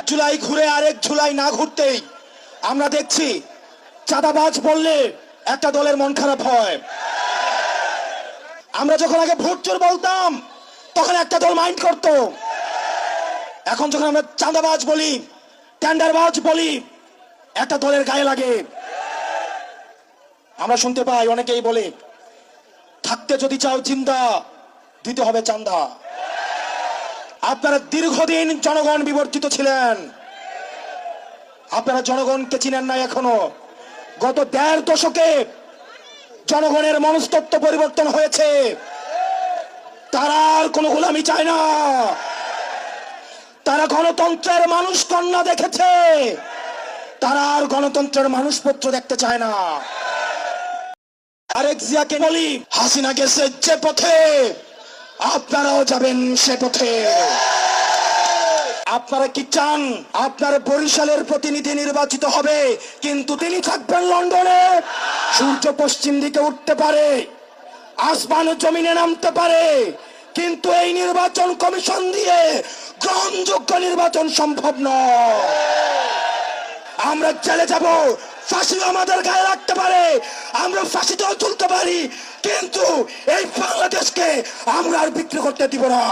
জুলাই ঘুরে আরেক জুলাই না ঘুরতেই আমরা দেখছি চাঁদাবাজ বললে একটা দলের মন খারাপ হয়। আমরা যখন আগে ভোট চোর বলতাম তখন একটা দল মাইন্ড করত। এখন যখন আমরা চাঁদাবাজ বলি, টেন্ডারবাজ বলি, একটা দলের গায়ে লাগে। আমরা শুনতে পাই অনেকেই বলে, থাকতে যদি চাও জিন্দা, দিতে হবে চাঁদা। আপনারা দীর্ঘদিন জনগণ বিবর্তিত ছিলেন, আপনারা জনগণকে চিনেন না এখনো। গত ১.৫ দশকে জনগণের মনস্তত্ত্ব পরিবর্তন হয়েছে। তারা আর কোনো গোলামি চায় না, তারা গণতন্ত্রের মানুষ কন্যা দেখেছে, তারা আর গণতন্ত্রের মানুষপত্র দেখতে চায় না। আরেক জিয়াকে বলি, হাসিনা গেছে যে পথে আপনারাও যাবেন সে পথে। আপনারা কি চান আপনার বরিশালের প্রতিনিধি নির্বাচিত হবে কিন্তু তিনি থাকবেন লন্ডনে? সূর্য পশ্চিম দিকে উঠতে পারে, আসমান জমিনে নামতে পারে, কিন্তু এই নির্বাচন কমিশন দিয়ে গ্রহণযোগ্য নির্বাচন সম্ভব নয়। আমরা জেলে যাব, ফাঁসি আমাদের গায়ে রাখতে পারে, আমরা ফাঁসিতেও তুলতে পারি, কিন্তু এই বাংলাদেশকে আমরা আর বিক্রি করতে দিব না।